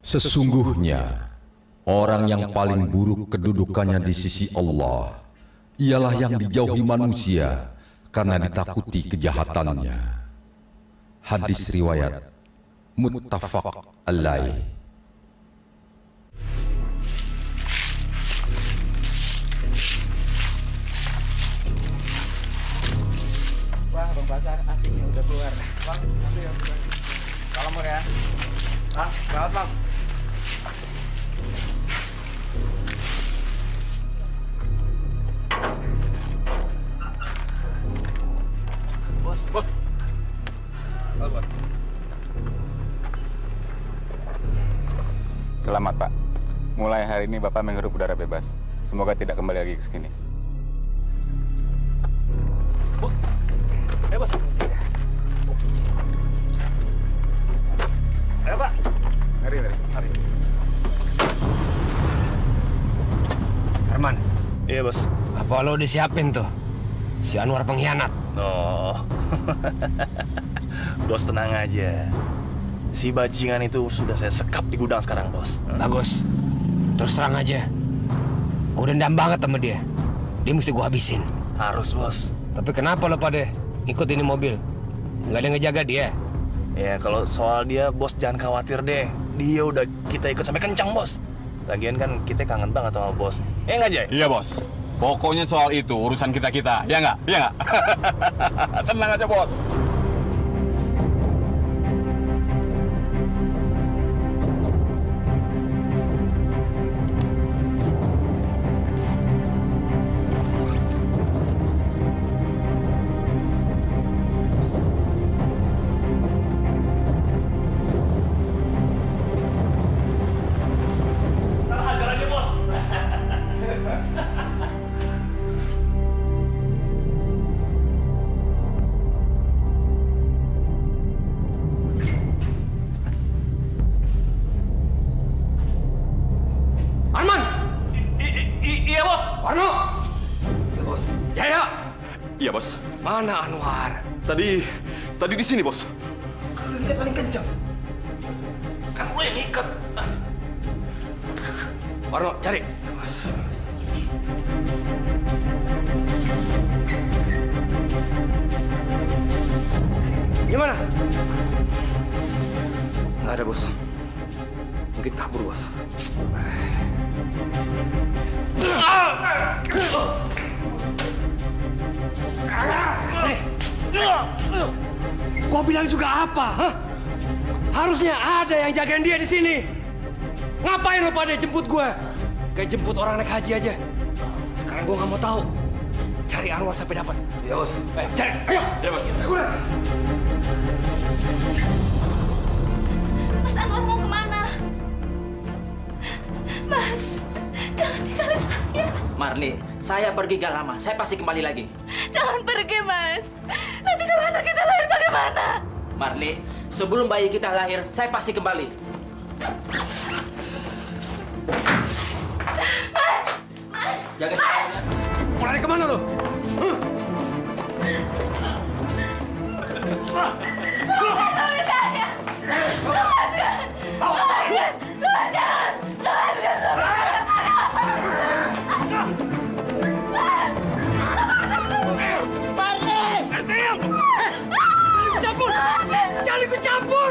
Sesungguhnya, orang yang paling buruk kedudukannya di sisi Allah ialah yang dijauhi manusia karena ditakuti kejahatannya. Hadis riwayat muttafaq alaih. Wah, Bang Pasar asik nih udah keluar. Bang, nanti ya. Salam ya. Bang, selamat Bang. Bos. Halo, Bos. Selamat, Pak. Mulai hari ini Bapak menghirup udara bebas. Semoga tidak kembali lagi ke sini. Bos. Bos. Ayo, Pak. Mari. Herman, Iya, Bos. apa lo udah siapin tuh? Si Anwar pengkhianat. Oh. Bos tenang aja. Si bajingan itu sudah saya sekap di gudang sekarang, Bos. Bagus. Terus terang aja. Gue dendam banget sama dia. Dia mesti gue habisin. Harus, Bos. Tapi kenapa lo pada ikut ini mobil? Nggak ada yang ngejaga dia? Ya, kalau soal dia, Bos jangan khawatir deh. Dia udah kita ikut sampai kencang, Bos. Lagian kan kita kangen banget sama Bos. Nggak, Jay? Iya, Bos. Pokoknya soal itu urusan kita-kita. Ya nggak? Ya nggak? Tenang aja, Bos. Hajar aja, Bos. Arman! Iya, Bos. Warno! Iya, Bos. Jaya! Iya, Bos. Mana Anwar? Tadi di sini, Bos. Kalau dia paling kencang. Kan lo yang ikat. Warno, cari. Gimana? Nggak ada, Bos. Mungkin kabur, Bos. Kau bilang juga apa? Hah? Harusnya ada yang jagain dia di sini. Ngapain lo pada jemput gue? Kayak jemput orang naik haji aja. Sekarang gue nggak mau tahu. Cari Anwar sampai dapat. Ya, Bos. Cari, ayo. Ya, Bos. Mas Anwar mau kemana? Mas, jangan tinggalin saya. Marni, saya pergi gak lama. Saya pasti kembali lagi. Jangan pergi, Mas. Nanti kalau anak kita lahir bagaimana? Marni, sebelum bayi kita lahir, saya pasti kembali. Jangan. Mau lari kemana lo? Suami saya. Lepaskan. Lepaskan. Lepaskan suami saya. Jangan ikut campur!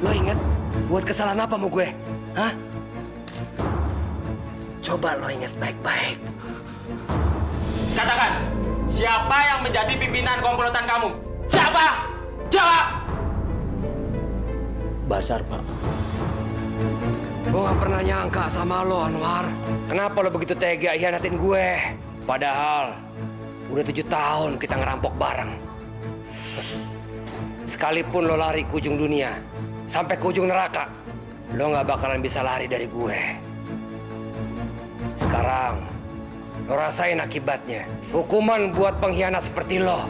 Lo inget buat kesalahan apa sama gue? Hah? Coba lo inget baik-baik. Katakan, siapa yang menjadi pimpinan komplotan kamu? Siapa? Jawab! Basar, Pak. Gue gak pernah nyangka sama lo, Anwar. Kenapa lo begitu tega hianatin gue? Padahal udah 7 tahun kita ngerampok bareng. Sekalipun lo lari ke ujung dunia, sampai ke ujung neraka, lo gak bakalan bisa lari dari gue. Sekarang, lo rasain akibatnya. Hukuman buat pengkhianat seperti lo.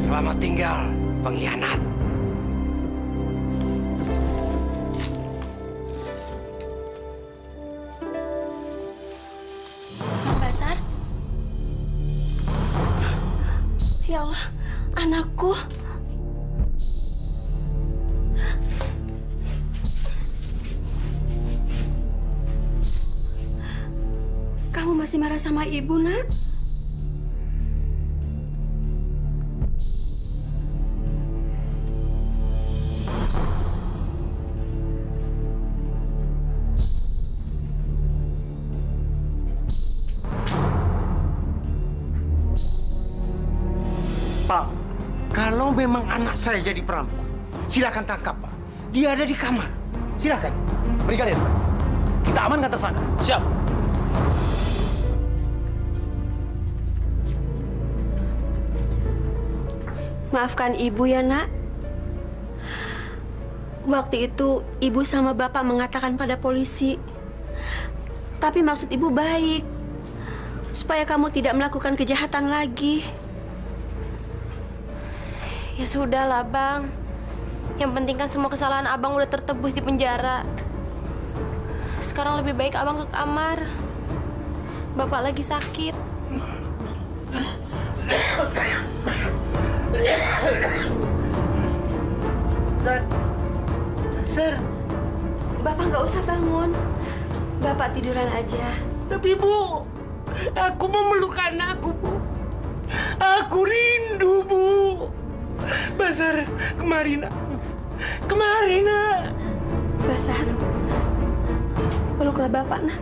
Selamat tinggal, pengkhianat. Basar? Ya Allah, anakku. Kamu masih marah sama ibu, Nak? Pak, kalau memang anak saya jadi perampok, silakan tangkap, Pak. Dia ada di kamar. Silakan. Berikan ya, Pak. Kita amankan tersangka. Siap. Maafkan ibu ya, Nak. Waktu itu ibu sama bapak mengatakan pada polisi. Tapi maksud ibu baik. Supaya kamu tidak melakukan kejahatan lagi. Ya sudahlah, Bang. Yang penting kan semua kesalahan Abang udah tertebus di penjara. Sekarang lebih baik Abang ke kamar. Bapak lagi sakit. Sir. Bapak nggak usah bangun. Bapak tiduran aja. Tapi Bu, aku memeluk anakku, Bu. Aku rindu, Bu. Basar, kemari, Nak. Kemari, Nak. Basar, peluklah Bapak, Nak.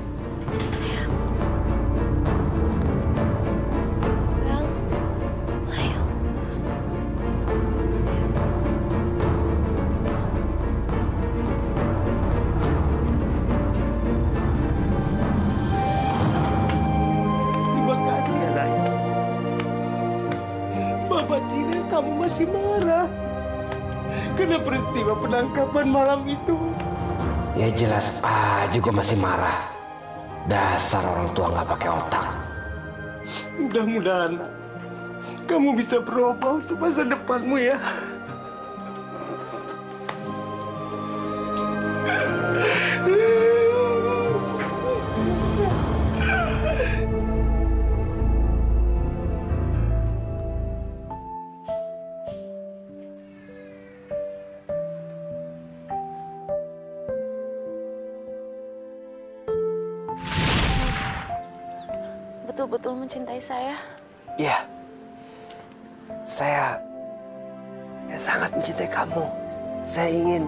Bang, ayo. Terima kasih ya, Nak. Bapak kira kamu masih marah karena peristiwa penangkapan malam itu. Ya jelas aja gue masih marah. Dasar orang tua nggak pakai otak. Mudah-mudahan Nak, kamu bisa berubah untuk masa depanmu ya. Betul-betul mencintai saya. Iya, saya sangat mencintai kamu. Saya ingin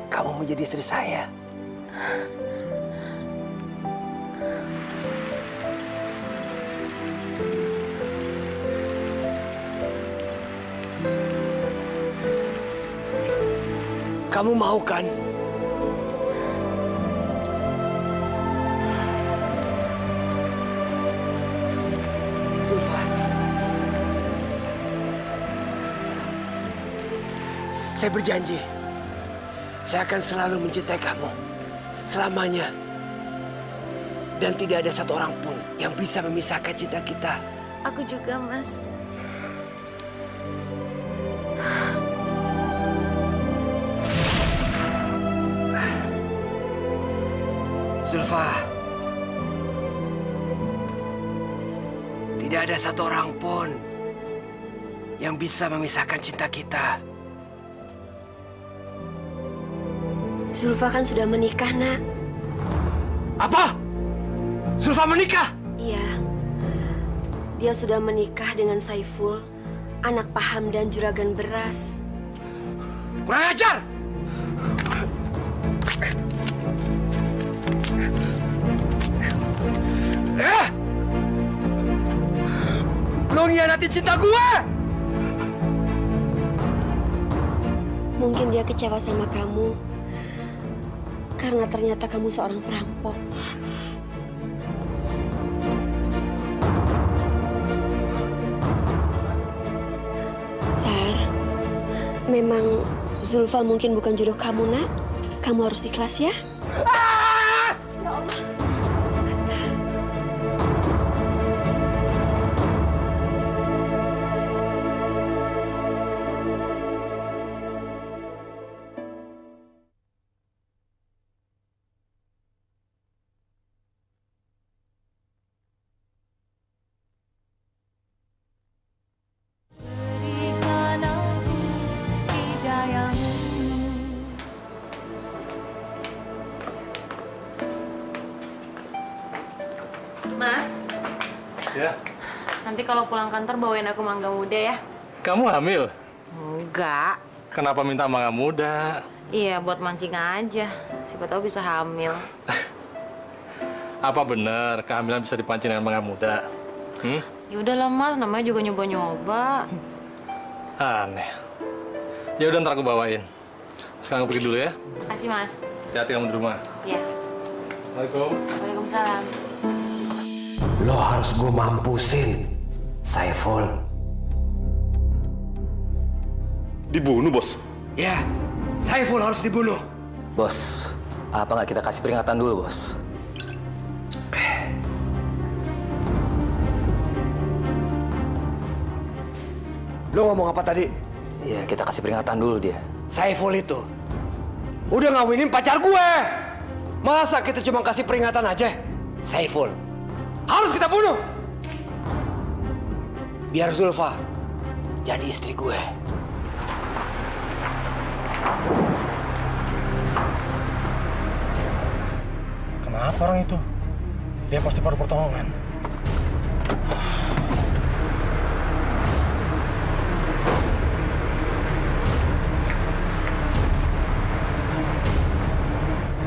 kamu menjadi istri saya. Kamu mau kan? Zulfa, saya berjanji, saya akan selalu mencintai kamu. selamanya. Dan tidak ada satu orang pun yang bisa memisahkan cinta kita. Aku juga, Mas. Zulfa, tidak ada satu orang pun yang bisa memisahkan cinta kita. Zulfa kan sudah menikah, Nak. Apa? Zulfa menikah? Iya. Dia sudah menikah dengan Saiful, anak Pak Hamdan juragan beras. Kurang ajar! Lo ngianati cinta gue! Mungkin dia kecewa sama kamu karena ternyata kamu seorang perampok. Sar, memang Zulfa mungkin bukan jodoh kamu, Nak. Kamu harus ikhlas ya. Ya Allah. Mas. Ya. Nanti kalau pulang kantor bawain aku mangga muda ya. Kamu hamil? Enggak. Kenapa minta mangga muda? Iya, buat mancing aja. Siapa tahu bisa hamil. Apa benar kehamilan bisa dipancing dengan mangga muda? Ya udahlah Mas, namanya juga nyoba-nyoba. Aneh. Ya udah ntar aku bawain. Sekarang aku pergi dulu ya. Makasih Mas. Hati-hati kamu di rumah. Iya. Assalamualaikum. Waalaikumsalam. Lo harus gue mampusin, Saiful. Dibunuh, Bos? Ya, Saiful harus dibunuh. Bos, apa nggak kita kasih peringatan dulu, Bos? Lo ngomong apa tadi? Iya, kita kasih peringatan dulu dia. Saiful itu udah ngawinin pacar gue. Masa kita cuma kasih peringatan aja? Saiful harus kita bunuh. Biar Zulfa jadi istri gue. Kenapa orang itu? Dia pasti paruh pertolongan.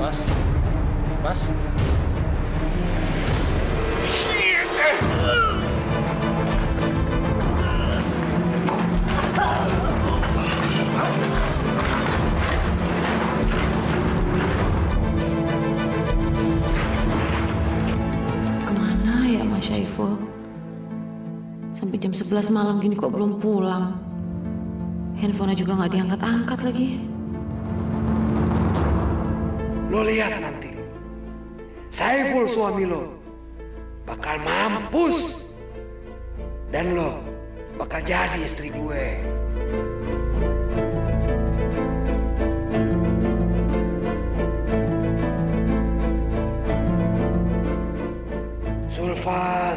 Mas? Mas? Kemana ya Mas Saiful? Sampai jam 11 malam gini kok belum pulang. Handphonenya juga nggak diangkat-angkat lagi. Lo lihat nanti, Saiful suami lo bakal mampus. Dan lo bakal jadi istri gue.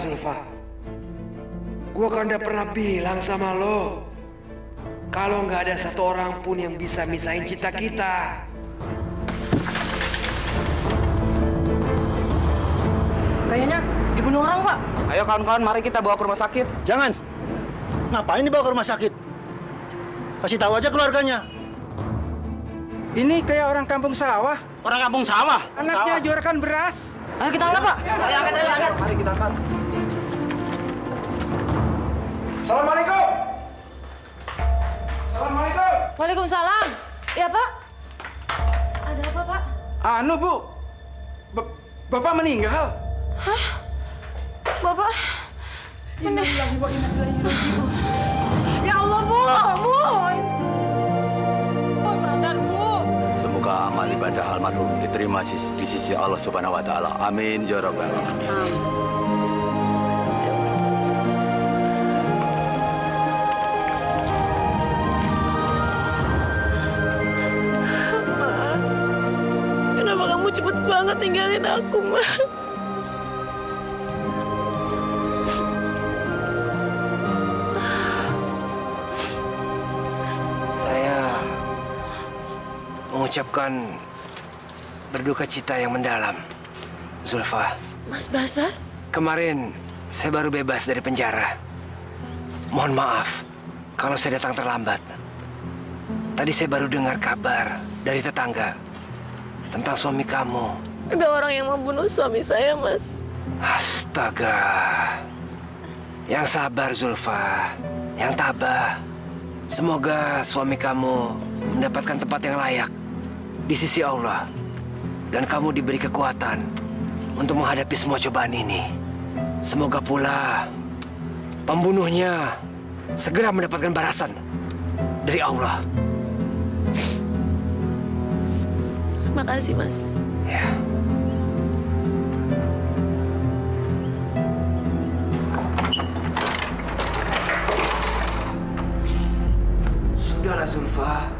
Zulfa, gue kan udah pernah bilang sama lo, kalau nggak ada satu orang pun yang bisa misahin cinta kita. Kayaknya dibunuh orang, Pak. Ayo kawan-kawan, mari kita bawa ke rumah sakit. Jangan. Ngapain dibawa ke rumah sakit? Kasih tahu aja keluarganya. Ini kayak orang kampung sawah. Orang kampung sawah? Anaknya juarakan beras. Ayo kita angkat, Pak. Ayo angkat. Mari kita angkat. Assalamualaikum. Assalamualaikum. Waalaikumsalam. Ya Pak. Ada apa Pak? Anu Bu, Bapak meninggal. Hah? Bapak? Ya Allah Bu. Bu sadar Bu. Semoga Semoga amal ibadah almarhum diterima di sisi Allah Subhanahu wa taala. Amin ya rabbal alamin. Mas, kenapa kamu cepet banget tinggalin aku, Mas? Mengucapkan berduka cita yang mendalam, Zulfa. Mas Basar? Kemarin saya baru bebas dari penjara. Mohon maaf kalau saya datang terlambat. Tadi saya baru dengar kabar dari tetangga tentang suami kamu. Ada orang yang membunuh suami saya, Mas. Astaga. Yang sabar, Zulfa. Yang tabah. Semoga suami kamu mendapatkan tempat yang layak di sisi Allah, dan kamu diberi kekuatan untuk menghadapi semua cobaan ini. Semoga pula pembunuhnya segera mendapatkan balasan dari Allah. Terima kasih, Mas. Ya. Sudahlah, Zulfa.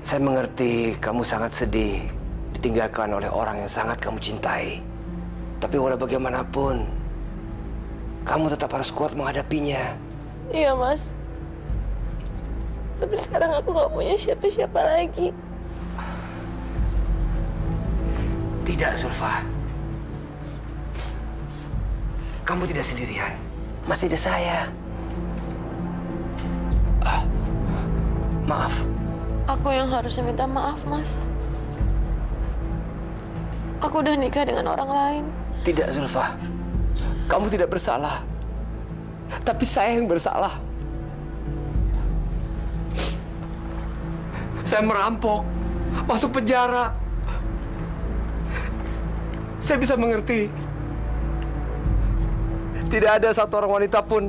Saya mengerti kamu sangat sedih ditinggalkan oleh orang yang sangat kamu cintai. Tapi walau bagaimanapun, kamu tetap harus kuat menghadapinya. Iya, Mas. Tapi sekarang aku gak punya siapa-siapa lagi. Tidak, Zulfa. Kamu tidak sendirian. Masih ada saya. Maaf. Aku yang harusnya minta maaf, Mas. Aku udah nikah dengan orang lain. Tidak, Zulfa. Kamu tidak bersalah. Tapi saya yang bersalah. Saya merampok, masuk penjara. Saya bisa mengerti. Tidak ada satu orang wanita pun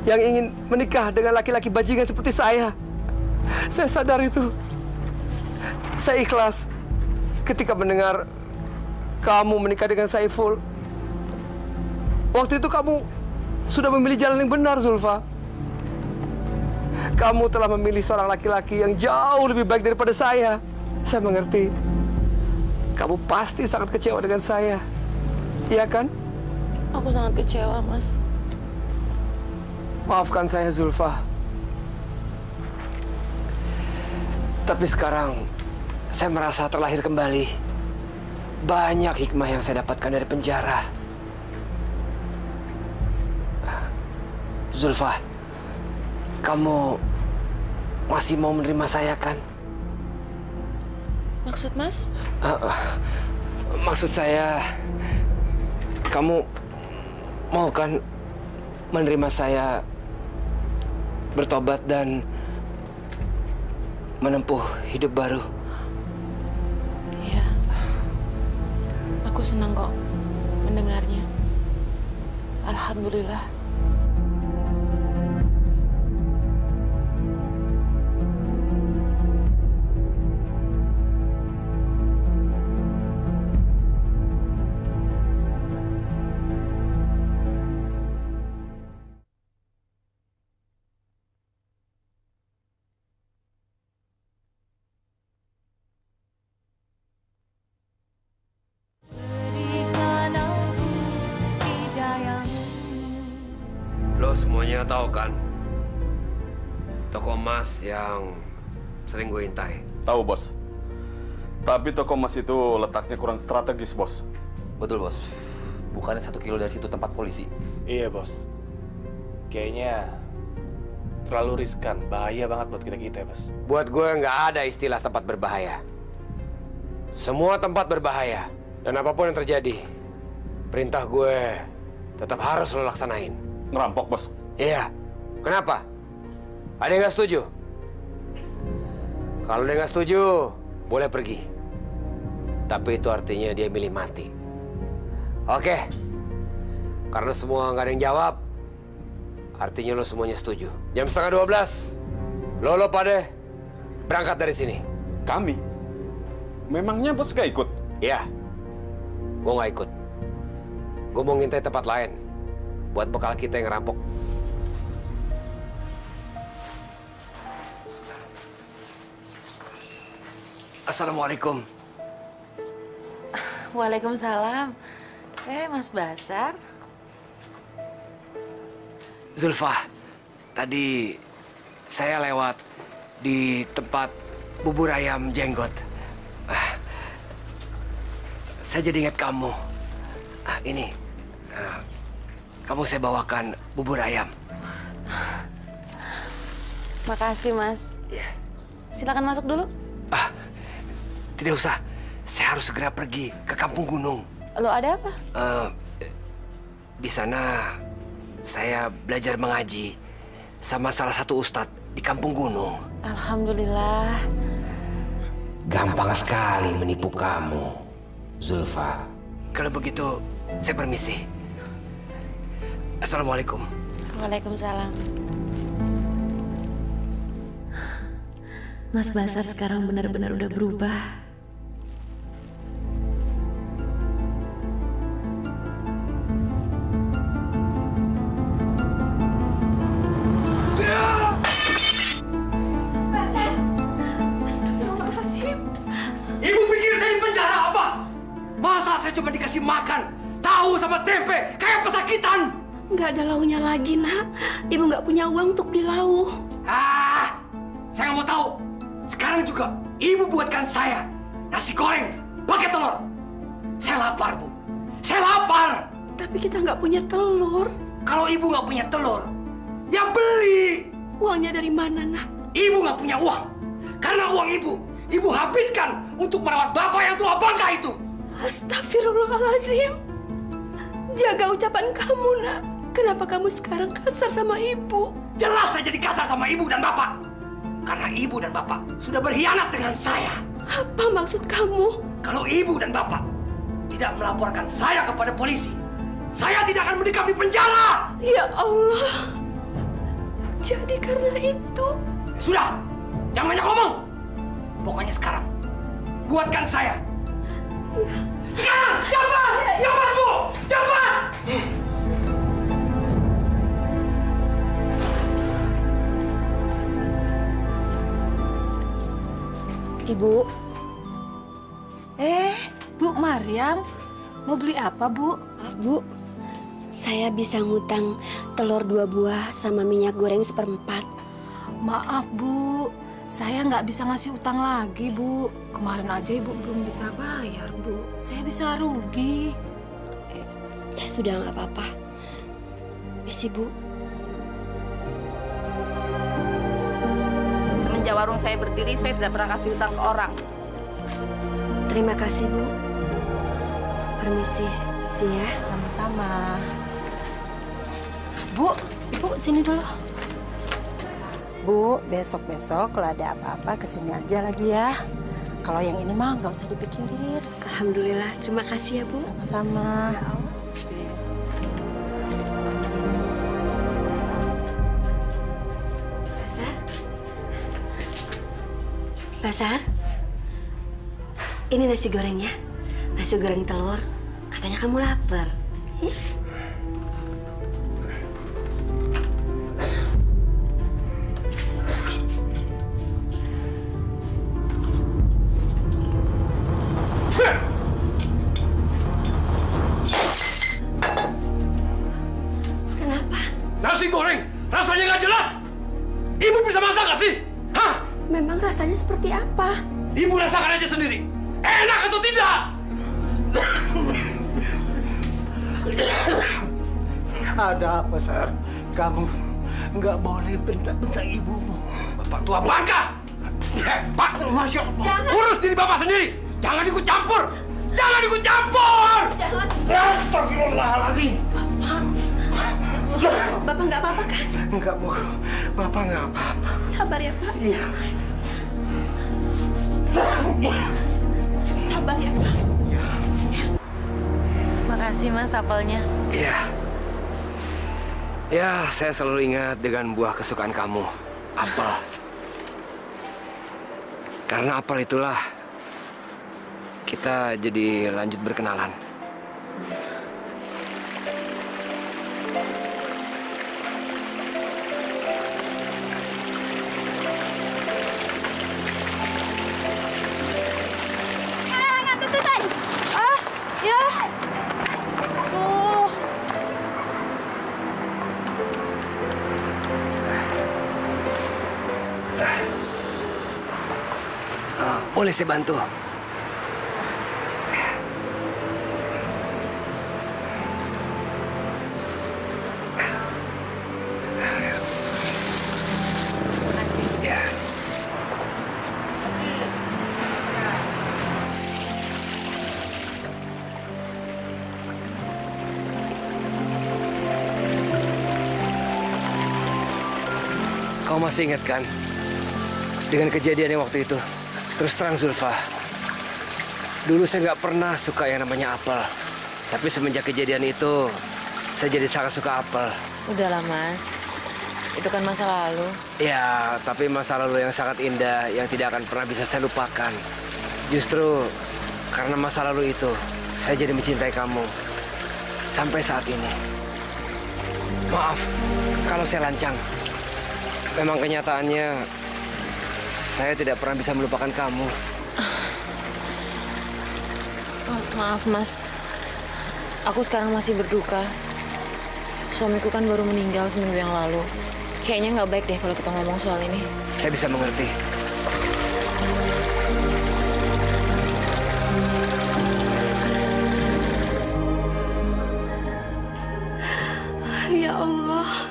yang ingin menikah dengan laki-laki bajingan seperti saya. Saya sadar itu. Saya ikhlas ketika mendengar kamu menikah dengan Saiful. Waktu itu kamu sudah memilih jalan yang benar, Zulfa. Kamu telah memilih seorang laki-laki yang jauh lebih baik daripada saya. Saya mengerti. Kamu pasti sangat kecewa dengan saya. Iya kan? Aku sangat kecewa, Mas. Maafkan saya, Zulfa. Tapi sekarang, saya merasa terlahir kembali. Banyak hikmah yang saya dapatkan dari penjara. Zulfa, kamu masih mau menerima saya, kan? Maksud Mas? Maksud saya, kamu mau kan menerima saya bertobat dan menempuh hidup baru? Iya. Aku senang kok mendengarnya. Alhamdulillah. Lo semuanya tahu kan toko emas yang sering gue intai? Tahu, Bos. Tapi toko emas itu letaknya kurang strategis, Bos. Betul, Bos. Bukannya 1 kilo dari situ tempat polisi. Iya, Bos. Kayaknya terlalu riskan, bahaya banget buat kita-kita, Bos. Buat gue nggak ada istilah tempat berbahaya. Semua tempat berbahaya. Dan apapun yang terjadi, perintah gue tetap harus lo laksanain. Ngerampok, Bos? Iya. Kenapa? Ada yang nggak setuju? Kalau dia nggak setuju, boleh pergi. Tapi itu artinya dia milih mati. Oke. Karena semua nggak ada yang jawab, artinya lo semuanya setuju. Jam 11:30, lo pada berangkat dari sini. kami. Memangnya bos gak ikut? Iya, gue nggak ikut. Gue mau ngintai tempat lain buat bekal kita yang ngerampok. Assalamualaikum. Waalaikumsalam. Mas Basar. Zulfa, tadi saya lewat di tempat bubur ayam jenggot. Saya jadi ingat kamu. Ini, kamu saya bawakan bubur ayam. Makasih, Mas. Silakan masuk dulu. Tidak usah. Saya harus segera pergi ke Kampung Gunung. Lo ada apa? Di sana saya belajar mengaji sama salah satu ustadz di Kampung Gunung. Alhamdulillah. Gampang sekali menipu kamu, Zulfa. Kalau begitu, saya permisi. Assalamualaikum. Waalaikumsalam. Mas Basar sekarang benar-benar udah berubah. Ibu pikir saya di penjara apa? Masa saya cuma dikasih makan tahu sama tempe kayak pesakitan? Nggak ada launya lagi, Nak. Ibu nggak punya uang untuk beli lauk. Saya nggak mau tahu. Sekarang juga ibu buatkan saya nasi goreng pakai telur. Saya lapar, Bu. Saya lapar. Tapi kita nggak punya telur. Kalau ibu nggak punya telur, ya beli. Uangnya dari mana, Nak? Ibu nggak punya uang. Karena uang ibu habiskan untuk merawat bapak yang tua bangka itu. Astagfirullahaladzim. Jaga ucapan kamu, Nak. Kenapa kamu sekarang kasar sama ibu? Jelas saya jadi kasar sama ibu dan bapak. Karena ibu dan bapak sudah berkhianat dengan saya. Apa maksud kamu? Kalau ibu dan bapak tidak melaporkan saya kepada polisi, saya tidak akan mendekam di penjara. Ya Allah. Jadi karena itu... Sudah, jangan banyak ngomong. Pokoknya sekarang, buatkan saya. Sekarang, cepat! Cepat, Bu! Cepat! Ibu. Bu Maryam, mau beli apa, Bu? Bu, saya bisa ngutang telur 2 buah sama minyak goreng 1/4. Maaf, Bu. Saya nggak bisa ngasih utang lagi, Bu. Kemarin aja Ibu belum bisa bayar, Bu. Saya bisa rugi. Ya sudah, nggak apa-apa. Isi, Bu. Semenjak warung saya berdiri, saya tidak pernah kasih utang ke orang. Terima kasih, Bu. Permisi. Ya. Sama-sama. Bu, Ibu sini dulu. Bu, besok-besok kalau ada apa-apa kesini aja lagi ya. Kalau yang ini mah nggak usah dipikirin. Alhamdulillah, terima kasih ya, Bu. Sama-sama. Basar, ini nasi gorengnya. Nasi goreng telur. Katanya kamu lapar. Kenapa? Nasi goreng rasanya nggak jelas. Ibu bisa masak nggak sih? Hah? Memang rasanya seperti apa? Ibu rasakan aja sendiri. Enak atau tidak? Ada apa, Sar? Kamu nggak boleh bentak-bentak ibumu. Bapak tua bangka! Pak, Masya Allah. Urus diri Bapak sendiri. Jangan ikut campur. Jangan ikut campur! Jangan. Astagfirullahaladzim. Bapak nggak apa-apa kan? Enggak, Bu. Bapak nggak apa-apa. Sabar ya, Pak. Iya. Sabar ya, Pak. Makasih, Mas, apelnya. Iya. Ya, saya selalu ingat dengan buah kesukaan kamu, apel. Karena apel itulah kita jadi lanjut berkenalan. Boleh saya bantu? Ya. Kau masih ingat kan dengan kejadian yang waktu itu? Terus terang Zulfa, dulu saya nggak pernah suka yang namanya apel. Tapi semenjak kejadian itu, saya jadi sangat suka apel. Udahlah Mas, itu kan masa lalu. Ya, tapi masa lalu yang sangat indah, yang tidak akan pernah bisa saya lupakan. Justru karena masa lalu itu, saya jadi mencintai kamu. Sampai saat ini. Maaf, kalau saya lancang. Memang kenyataannya, saya tidak pernah bisa melupakan kamu. Oh, maaf, Mas. Aku sekarang masih berduka. Suamiku kan baru meninggal seminggu yang lalu. Kayaknya nggak baik deh kalau kita ngomong soal ini. Saya bisa mengerti. Ya Allah,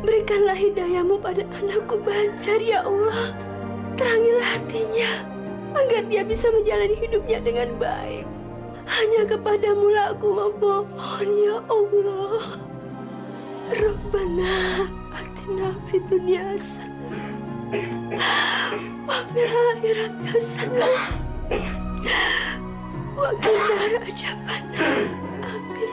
berikanlah hidayahmu pada anakku Bazar, ya Allah. Terangilah hatinya, agar dia bisa menjalani hidupnya dengan baik. Hanya kepadamu lah aku memohon, ya Allah. Rabbana atina fid dunya hasanah wa fil akhirati hasanah wa qina adzabannar. Amin.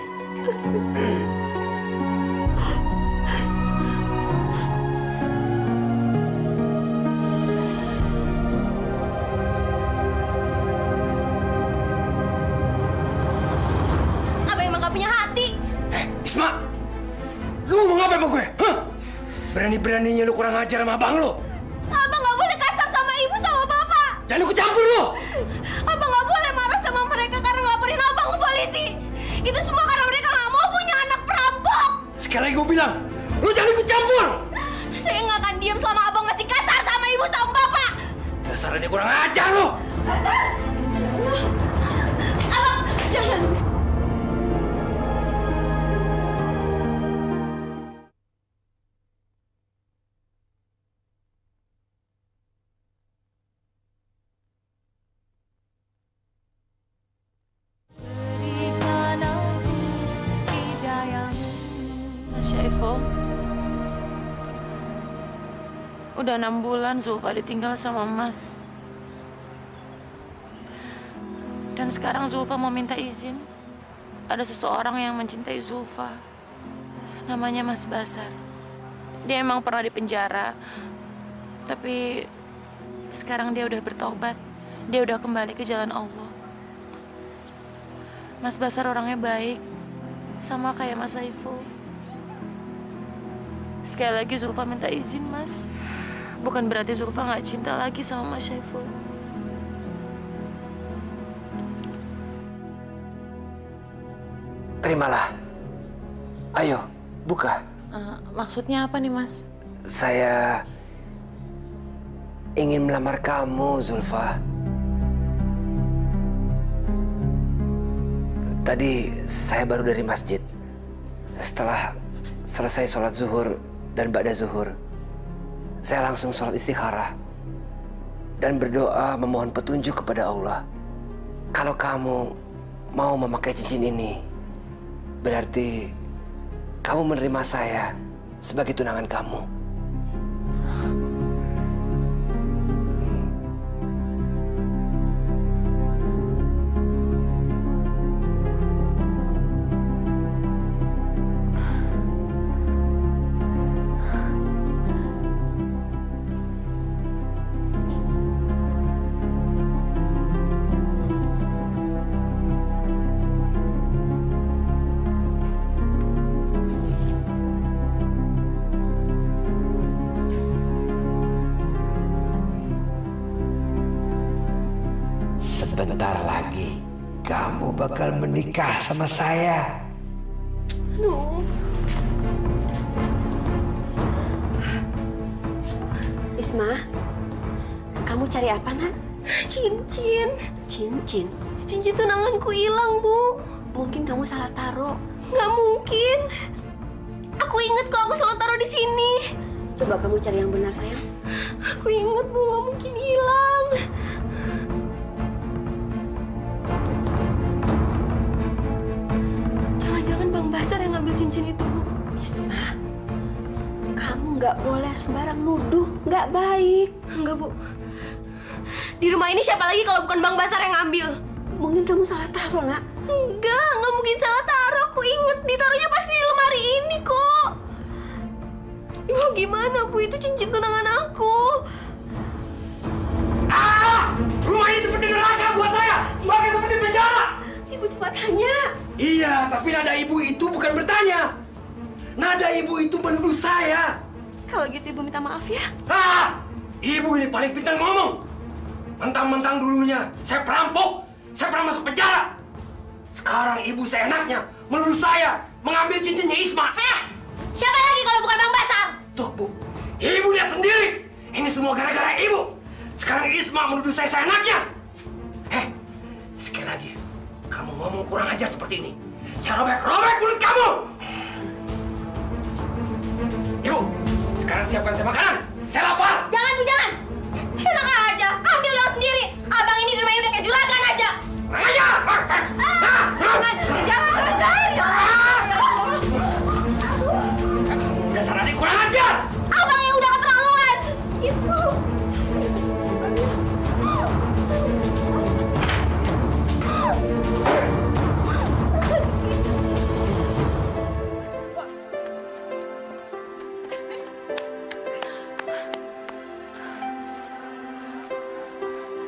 Isma, lu ngomong apa sama gue? Hah? Berani-beraninya lu kurang ajar sama abang lu. Abang nggak boleh kasar sama ibu sama bapak. Jangan ikut campur lu. Abang nggak boleh marah sama mereka karena laporin abang ke polisi. Itu semua karena mereka nggak mau punya anak perampok. Sekali lagi gue bilang, lu jangan ikut campur. Saya nggak akan diam selama abang masih kasar sama ibu sama bapak. Dasarnya dia kurang ajar lu. Abang, jangan. Udah 6 bulan Zulfa ditinggal sama Mas. Dan sekarang Zulfa mau minta izin. Ada seseorang yang mencintai Zulfa. Namanya Mas Basar. Dia emang pernah dipenjara. Tapi sekarang dia udah bertobat. Dia udah kembali ke jalan Allah. Mas Basar orangnya baik. Sama kayak Mas Saiful. Sekali lagi Zulfa minta izin, Mas. Bukan berarti Zulfa nggak cinta lagi sama Mas Saiful. Terimalah. Ayo, buka. Maksudnya apa nih, Mas? Saya ingin melamar kamu, Zulfa. Tadi saya baru dari masjid. Setelah selesai sholat zuhur dan ba'da zuhur, saya langsung sholat istikharah dan berdoa memohon petunjuk kepada Allah. Kalau kamu mau memakai cincin ini, berarti kamu menerima saya sebagai tunangan kamu. Sebentar lagi kamu bakal menikah sama saya. Aduh. Isma, kamu cari apa, Nak? Cincin. Cincin? Cincin tunanganku hilang, Bu. Mungkin kamu salah taruh. Nggak mungkin. Aku inget kok aku selalu taruh di sini. Coba kamu cari yang benar, sayang. Aku inget, Bu. Nggak mungkin hilang. Jangan-jangan Bang Basar yang ngambil cincin itu, Bu. Isma, kamu nggak boleh sembarang nuduh. Nggak baik. Enggak, Bu. Di rumah ini siapa lagi kalau bukan Bang Basar yang ngambil? Mungkin kamu salah taruh, Nak. Nggak mungkin salah taruh. Aku inget ditaruhnya pasti di lemari ini kok. Ibu gimana, Bu? Itu cincin tunangan aku. Rumah ini seperti neraka buat saya. Bahkan seperti penjara. Ibu cepat tanya. Iya, tapi nada ibu itu bukan bertanya. Nada ibu itu menuduh saya. Kalau gitu ibu minta maaf ya. Ibu ini paling pintar ngomong. Mentang-mentang dulunya saya perampok, saya pernah masuk penjara. Sekarang ibu seenaknya menuduh saya mengambil cincinnya Isma. Siapa lagi kalau bukan Bang Basar? Tuh, Bu. Ibu lihat sendiri. Ini semua gara-gara ibu. Sekarang Isma menuduh saya seenaknya. Sekali lagi, kamu ngomong kurang ajar seperti ini, saya robek mulut kamu. Ibu, sekarang siapkan saya makanan. Saya lapar. Jangan, Bu, jangan. Enak aja, ambil lo sendiri. Abang ini di rumah ini udah kayak juragan aja. Kurang ajar. Jangan, Basar. Kamu dasar adik kurang ajar. Abang yang udah keterlaluan. Ibu.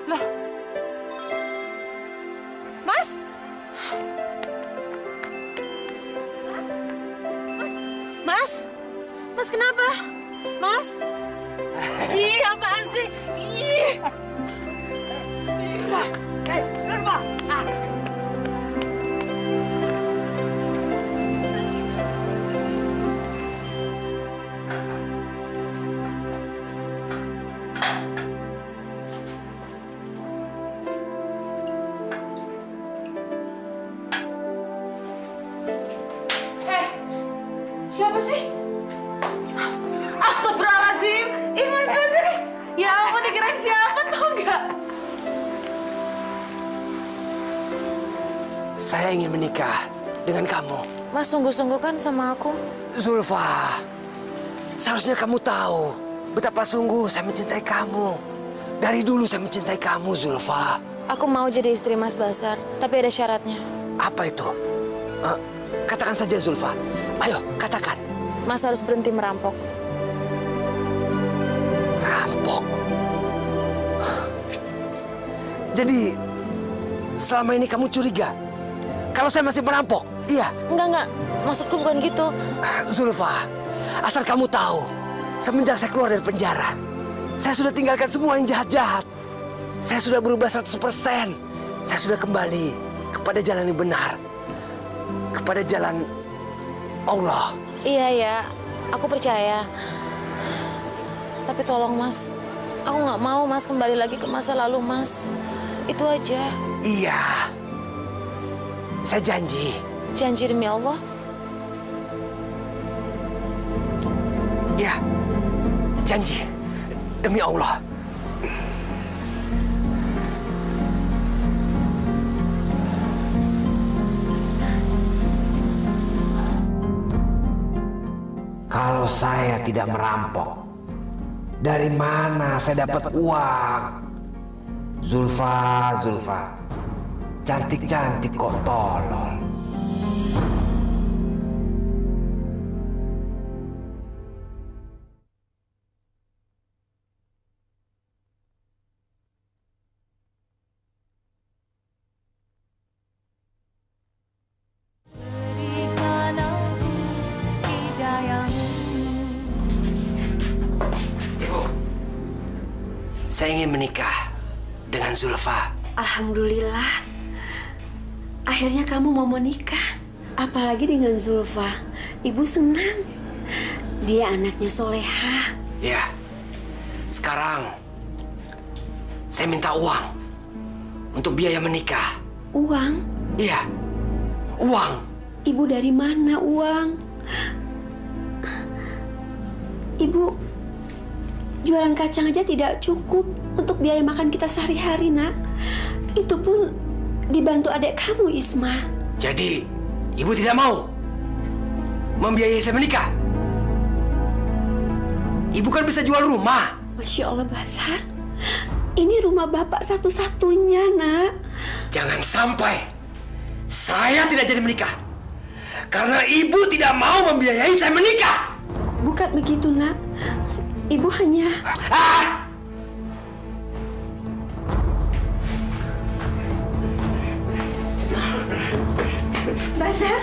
Loh. Mas? Mas? Mas kenapa? Mas? Ih, apaan sih? Ih. Irma! Siapa sih? Astagfirullahaladzim. Ih, Mas Basar. Ya ampun, dikirain siapa, tau nggak? Saya ingin menikah dengan kamu. Mas sungguh-sungguh kan sama aku? Zulfa, seharusnya kamu tahu betapa sungguh saya mencintai kamu. Dari dulu saya mencintai kamu, Zulfa. Aku mau jadi istri Mas Basar, tapi ada syaratnya. Apa itu? Katakan saja, Zulfa. Ayo, katakan. Mas harus berhenti merampok. Merampok? Jadi, selama ini kamu curiga kalau saya masih merampok? Iya? Enggak. Maksudku bukan gitu. Zulfa, asal kamu tahu, semenjak saya keluar dari penjara, saya sudah tinggalkan semua yang jahat-jahat. Saya sudah berubah 100%. Saya sudah kembali kepada jalan yang benar. Kepada jalan Allah. Iya, aku percaya. Tapi tolong, Mas. Aku nggak mau, Mas, kembali lagi ke masa lalu, Mas. Itu aja. Iya. Saya janji. Janji demi Allah? Iya. Janji. Demi Allah. Kalau saya tidak merampok, dari mana saya dapat uang? Zulfa, cantik-cantik kok tolol. Saya ingin menikah dengan Zulfa. Alhamdulillah. Akhirnya kamu mau menikah. Apalagi dengan Zulfa. Ibu senang. Dia anaknya soleha. Ya. Sekarang saya minta uang untuk biaya menikah. Uang? Iya. Uang. Ibu dari mana uang? Ibu jualan kacang aja tidak cukup untuk biaya makan kita sehari-hari, Nak. Itu pun dibantu adik kamu, Isma. Jadi, ibu tidak mau membiayai saya menikah? Ibu kan bisa jual rumah. Masya Allah, Basar. Ini rumah bapak satu-satunya, Nak. Jangan sampai saya tidak jadi menikah. Karena ibu tidak mau membiayai saya menikah. Bukan begitu, Nak. Ibu hanya... Basar,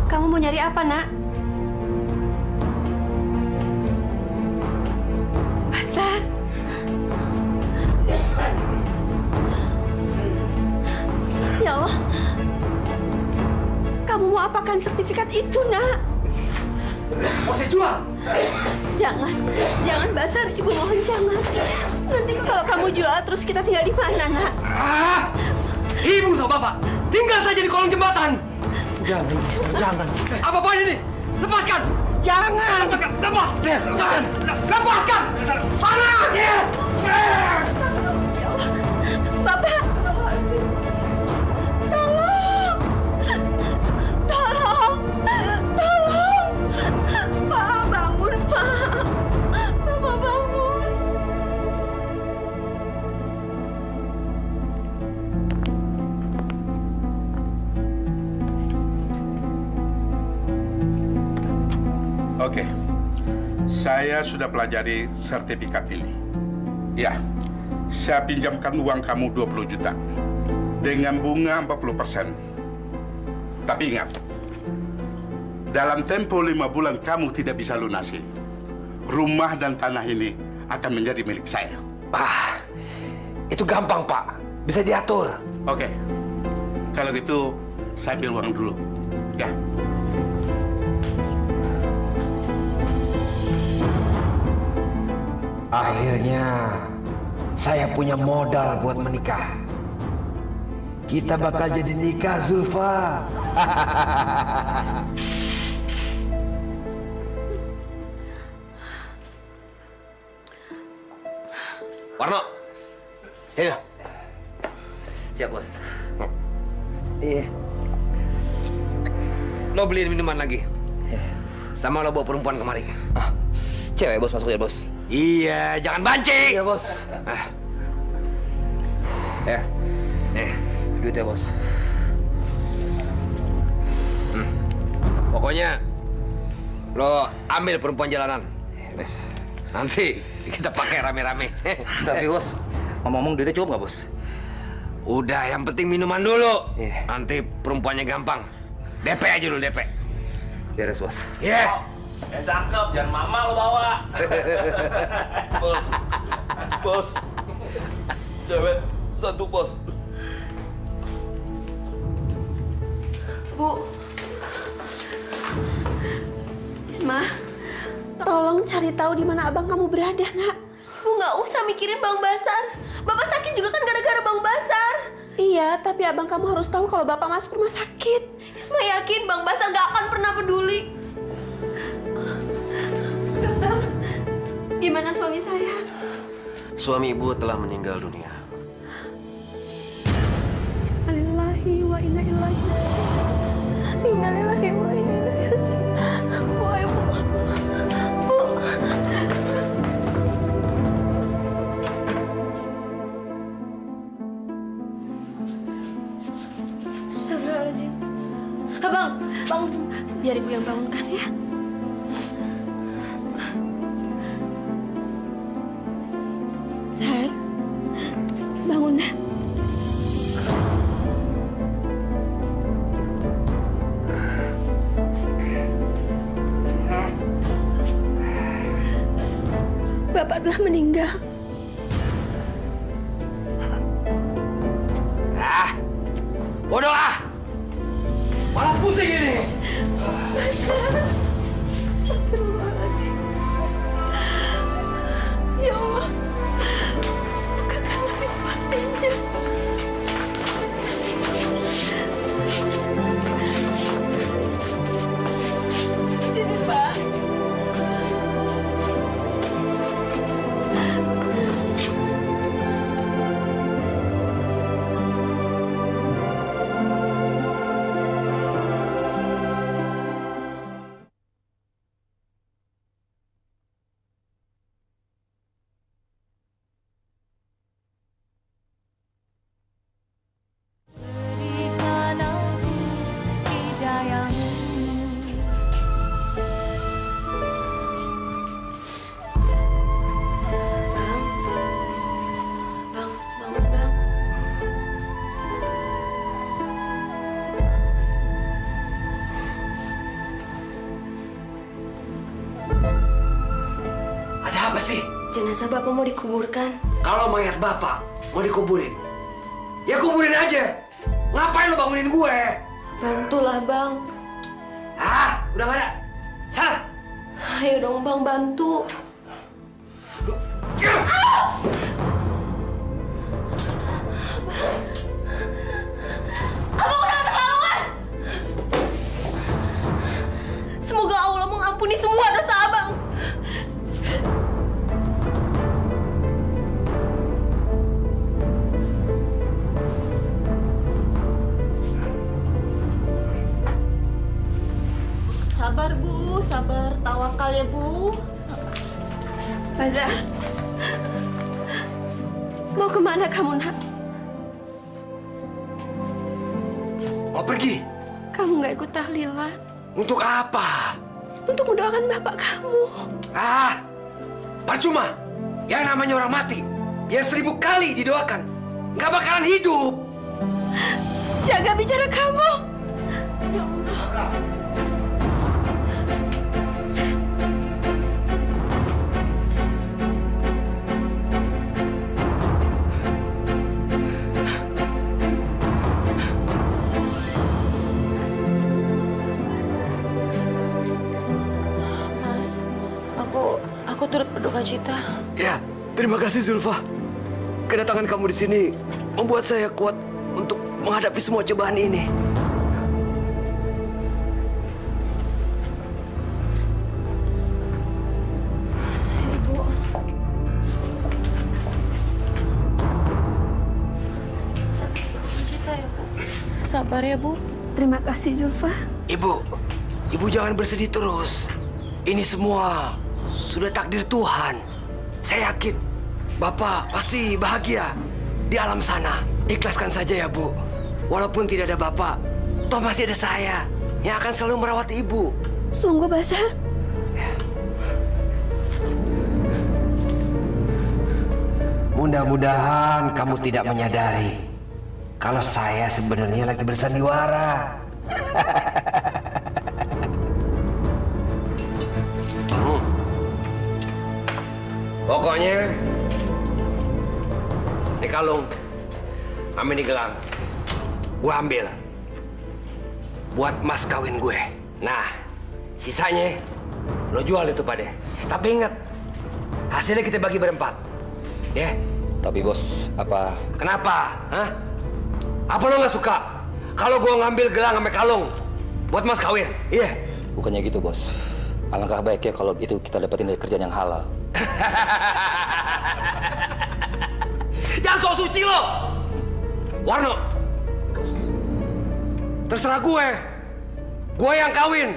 kamu mau nyari apa, Nak? Basar. Ya Allah. Kamu mau apakan sertifikat itu, Nak? Mau saya jual? Jangan, jangan Basar. Ibu mohon jangan. Nanti kalau kamu jual, terus kita tinggal di mana, Nak? Ibu sama bapak tinggal saja di kolong jembatan. Jangan, jangan. Apa poin ini? Lepaskan! Jangan! Lepaskan! Lepas! Jangan! Lepaskan! Sana! Bapak! Tolong! Tolong! Tolong! Pak, bangun, Pak! Bapak bangun! Oke, saya sudah pelajari sertifikat ini. Ya, saya pinjamkan uang kamu 20 juta dengan bunga 40%. Tapi ingat, dalam tempo 5 bulan kamu tidak bisa lunasi. Rumah dan tanah ini akan menjadi milik saya. Itu gampang, Pak. Bisa diatur. Oke, kalau gitu saya ambil uang dulu. Ya. Akhirnya saya punya modal buat menikah. Kita bakal jadi nikah, Zulfa. Warno, sini. Siap, Bos. Iya. Lo beliin minuman lagi. Sama lo bawa perempuan kemari. Cewek, Bos, masuk ya, Bos. Iya, jangan banci. Iya, Bos. Ya. Duit ya, Bos. Pokoknya lo ambil perempuan jalanan. Nanti kita pakai rame-rame. Tapi, Bos, ngomong-ngomong duitnya cukup nggak, Bos? Udah, yang penting minuman dulu. Nanti perempuannya gampang. DP aja dulu, DP. Beres, Bos. Iya. Cakep, jangan mama lo bawa. Bos, bos, cewek satu, Bos. Bu, Isma, tolong cari tahu di mana abang kamu berada, Nak. Bu, nggak usah mikirin Bang Basar. Bapak sakit juga kan gara-gara Bang Basar. Iya, tapi abang kamu harus tahu kalau bapak masuk rumah sakit. Isma yakin Bang Basar nggak akan pernah peduli. Dokter, gimana suami saya? Suami ibu telah meninggal dunia. Innalillahi wa inna ilaihi raji'un. Innalillahi wa inna ilaihi raji'un. Bu, ibu. Bu. Astagfirullahaladzim. Abang, bangun. Biar ibu yang bangunkan ya. Sar, bangun. Bapak telah meninggal. Jenazah Bapak mau dikuburkan. Kalau mayat Bapak mau dikuburin, ya kuburin aja. Ngapain lo bangunin gue? Bantulah, Bang. Ah, udah nggak ada. Sana. Ayo dong, Bang, bantu. Abang udah keterlaluan. Semoga Allah mengampuni semua dosa Abang. Sabar, Bu. Sabar. Tawakal ya, Bu. Bazar. Mau kemana kamu, Nak? Mau pergi? Kamu nggak ikut tahlilan? Untuk apa? Untuk mendoakan bapak kamu. Ah, percuma. Yang namanya orang mati, biar 1000 kali didoakan, nggak bakalan hidup. Jaga bicara kamu. Ya Allah. Aku turut berduka cita. Ya, terima kasih Zulfa. Kedatangan kamu di sini membuat saya kuat untuk menghadapi semua cobaan ini. Ibu. Sabar ya, Bu. Terima kasih, Zulfa. Ibu jangan bersedih terus. Ini semua sudah takdir Tuhan. Saya yakin Bapak pasti bahagia di alam sana. Ikhlaskan saja ya, Bu. Walaupun tidak ada Bapak, toh masih ada saya yang akan selalu merawat Ibu. Sungguh, Bazar. Mudah-mudahan kamu tidak menyadari kalau saya sebenarnya lagi bersandiwara. Pokoknya, ini kalung, ini gelang, gue ambil buat mas kawin gue. Nah, sisanya lo jual itu Pak De. Tapi ingat, hasilnya kita bagi berempat, ya? Tapi bos, apa? Kenapa? Hah? Apa lo nggak suka kalau gue ngambil gelang sama kalung buat mas kawin? Iya? Bukannya gitu bos. Alangkah baiknya kalau itu kita dapetin dari kerjaan yang halal. Jangan sok suci lo, Warno. Terserah gue. Gue yang kawin.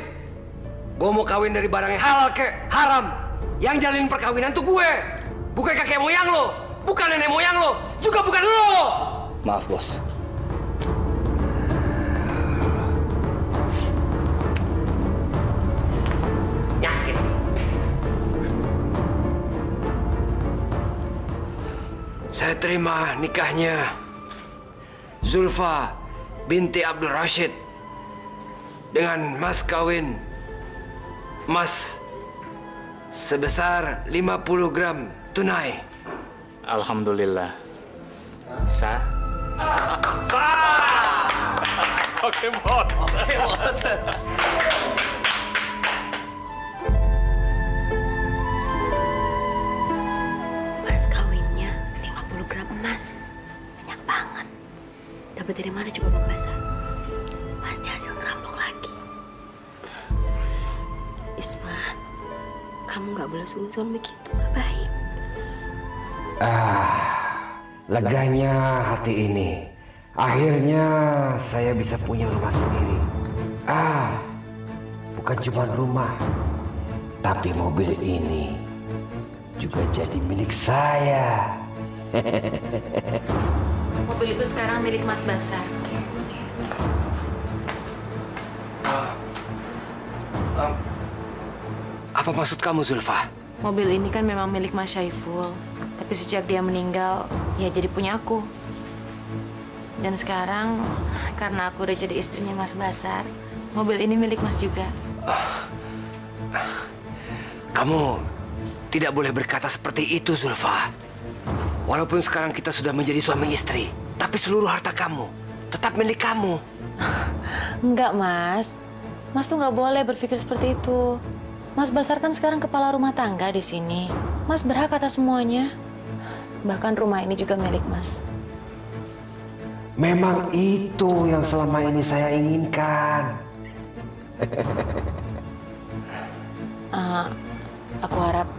Gue mau kawin dari barang yang halal ke haram. Yang jalin perkawinan tuh gue, bukan kakek moyang lo, bukan nenek moyang lo, juga bukan lo. Maaf bos. Yakin. Saya terima nikahnya Zulfa binti Abdul Rashid dengan mas kawin emas sebesar 50 gram tunai. Alhamdulillah. Sah? Sah! Oke, bos. Oke, bos. Mas kawinnya 50 gram emas. Banyak banget. Dapat dari mana coba Bang Bazar? Pasti hasil ngerampok lagi. Isma, kamu nggak boleh suzon begitu, nggak baik. Leganya hati ini. Akhirnya saya bisa punya rumah sendiri. Bukan cuma rumah, tapi mobil ini juga jadi milik saya. Mobil itu sekarang milik Mas Basar. Apa maksud kamu, Zulfa? Mobil ini kan memang milik Mas Syaiful. Tapi sejak dia meninggal, ya jadi punya aku. Dan sekarang, karena aku udah jadi istrinya Mas Basar, mobil ini milik Mas juga. Kamu tidak boleh berkata seperti itu, Zulfa. Walaupun sekarang kita sudah menjadi suami istri, tapi seluruh harta kamu tetap milik kamu. Enggak, Mas. Mas tuh nggak boleh berpikir seperti itu. Mas Basar kan sekarang kepala rumah tangga di sini. Mas berhak atas semuanya. Bahkan rumah ini juga milik Mas. Memang itu yang selama ini saya inginkan. Aku harap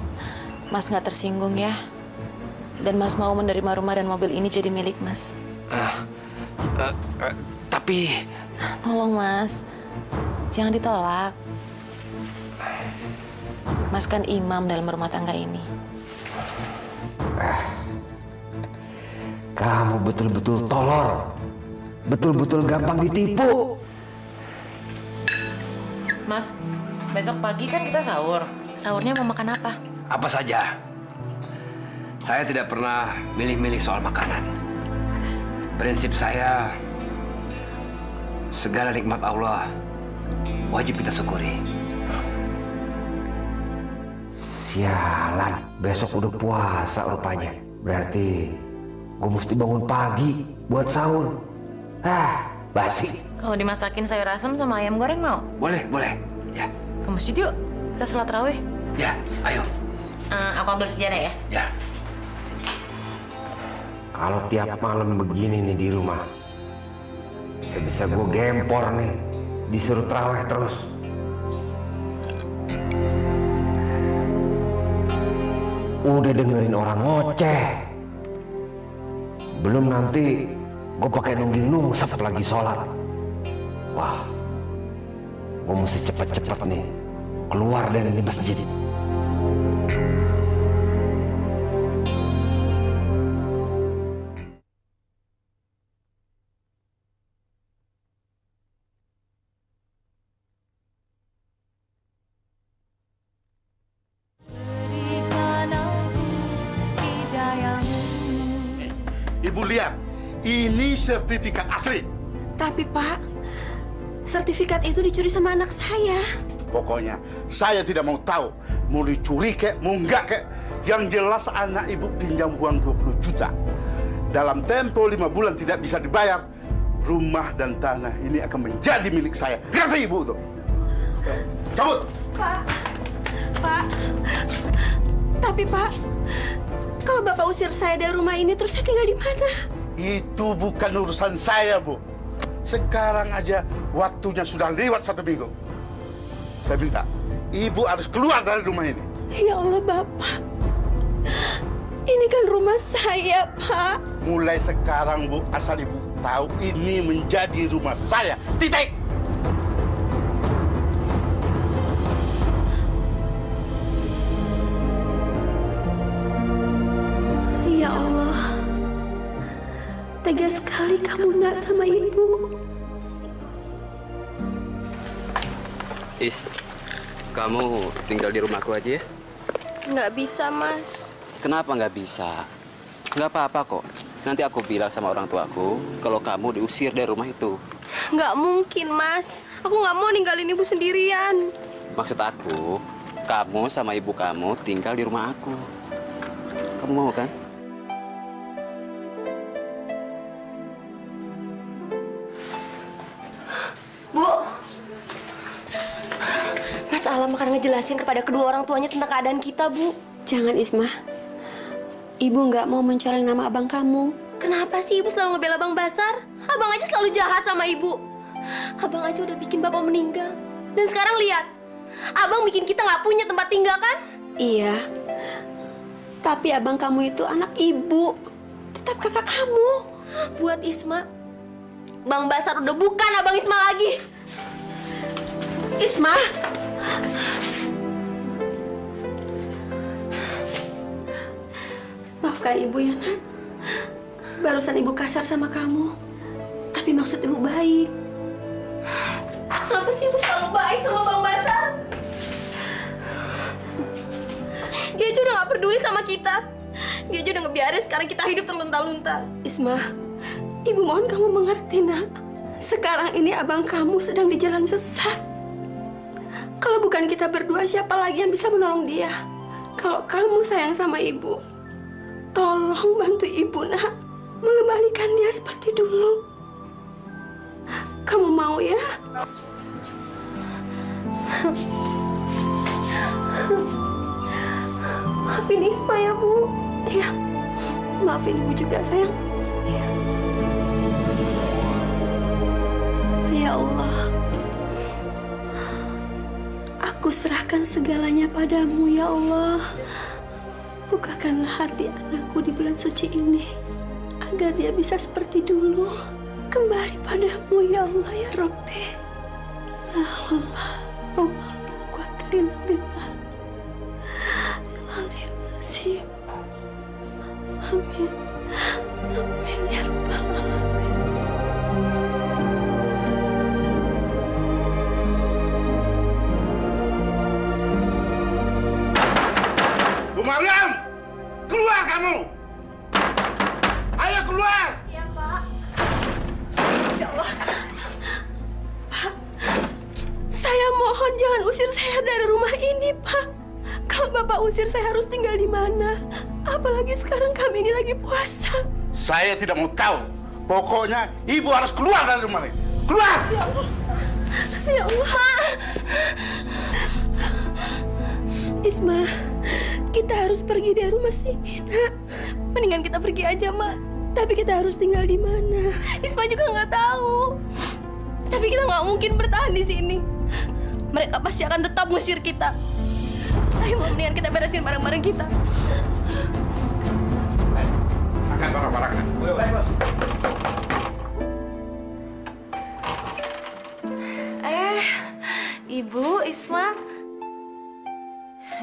Mas nggak tersinggung ya. Dan Mas mau menerima rumah dan mobil ini jadi milik Mas. Tapi... Tolong Mas, jangan ditolak. Mas kan imam dalam rumah tangga ini. Kamu betul-betul tolol. Betul-betul gampang ditipu. Mas, besok pagi kan kita sahur. Sahurnya mau makan apa? Apa saja. Saya tidak pernah milih-milih soal makanan. Prinsip saya, segala nikmat Allah wajib kita syukuri. Sialan, besok udah puasa rupanya. Berarti gue mesti bangun pagi buat sahur. Basi. Kalau dimasakin sayur asam sama ayam goreng mau? Boleh, boleh. Ya. Ke masjid yuk, kita sholat tarawih. Ya, ayo. Aku ambil sejarah ya. Ya. Kalau tiap malam begini nih di rumah, bisa-bisa gue gempor nih, disuruh tarawih terus. Udah dengerin orang ngoceh, belum nanti gue pakai nungging-nungsep lagi sholat. Wah, gue mesti cepet-cepet nih keluar dari masjid. Ibu lihat, ini sertifikat asli. Tapi Pak, sertifikat itu dicuri sama anak saya. Pokoknya saya tidak mau tahu, mau dicuri kek, mau enggak kek. Yang jelas anak ibu pinjam uang 20 juta. Dalam tempo 5 bulan tidak bisa dibayar, rumah dan tanah ini akan menjadi milik saya. Ngerti ibu tuh? Cabut. Pak. Tapi Pak, kalau Bapak usir saya dari rumah ini, terus saya tinggal di mana? Itu bukan urusan saya, Bu. Sekarang aja waktunya sudah lewat 1 minggu. Saya minta, Ibu harus keluar dari rumah ini. Ya Allah, Bapak. Ini kan rumah saya, Pak. Mulai sekarang, Bu, asal Ibu tahu ini menjadi rumah saya. Titik! Ya Allah, tegas sekali kamu nak sama Ibu. Kamu tinggal di rumahku aja ya? Nggak bisa, Mas. Kenapa nggak bisa? Nggak apa-apa kok. Nanti aku bilang sama orang tuaku kalau kamu diusir dari rumah itu. Nggak mungkin, Mas. Aku nggak mau ninggalin Ibu sendirian. Maksud aku, kamu sama ibu kamu tinggal di rumah aku. Kamu mau kan? Bu, Mas Alam akan ngejelasin kepada kedua orang tuanya tentang keadaan kita, Bu. Jangan, Isma. Ibu nggak mau mencoreng nama abang kamu. Kenapa sih Ibu selalu ngebela Bang Basar? Abang aja selalu jahat sama Ibu. Abang aja udah bikin Bapak meninggal. Dan sekarang lihat, Abang bikin kita nggak punya tempat tinggal, kan? Iya. Tapi abang kamu itu anak Ibu. Tetap kakak kamu. Buat Isma, Bang Basar udah bukan Abang Isma lagi. Isma. Maafkan Ibu ya, Nak. Barusan Ibu kasar sama kamu. Tapi maksud Ibu baik. Kenapa sih Ibu selalu baik sama Bang Basar? Dia aja udah gak peduli sama kita. Dia aja udah ngebiarin sekarang kita hidup terlunta-lunta. Isma, Ibu mohon kamu mengerti, Nak. Sekarang ini abang kamu sedang di jalan sesat. Kalau bukan kita berdua, siapa lagi yang bisa menolong dia? Kalau kamu sayang sama ibu, tolong bantu ibu, nak, mengembalikan dia seperti dulu. Kamu mau ya? Maafin Isma ya, Bu. Ya, maafin ibu juga, sayang. Ya Allah, aku serahkan segalanya padamu, ya Allah. Bukakanlah hati anakku di bulan suci ini, agar dia bisa seperti dulu, kembali padamu, ya Allah, ya Rabbi. Ya Allah, Allah, kuatkan billah. Amin. Amin ya Rabbal Alamin. Bu Maryam, keluar kamu! Ayo keluar! Iya, Pak. Ya Allah. Pak, saya mohon jangan usir saya dari rumah ini, Pak. Kalau Bapak usir, saya harus tinggal di mana? Apalagi sekarang kami ini lagi puasa. Saya tidak mau tahu. Pokoknya ibu harus keluar dari rumah ini. Keluar! Ya Allah. Ya Allah. Isma, kita harus pergi dari rumah sini, nak. Mendingan kita pergi aja, Mak. Tapi kita harus tinggal di mana? Isma juga nggak tahu. Tapi kita nggak mungkin bertahan di sini. Mereka pasti akan tetap ngusir kita. Ayo, mendingan kita beresin barang-barang kita. Akan barang-barangnya. Ibu, Isma.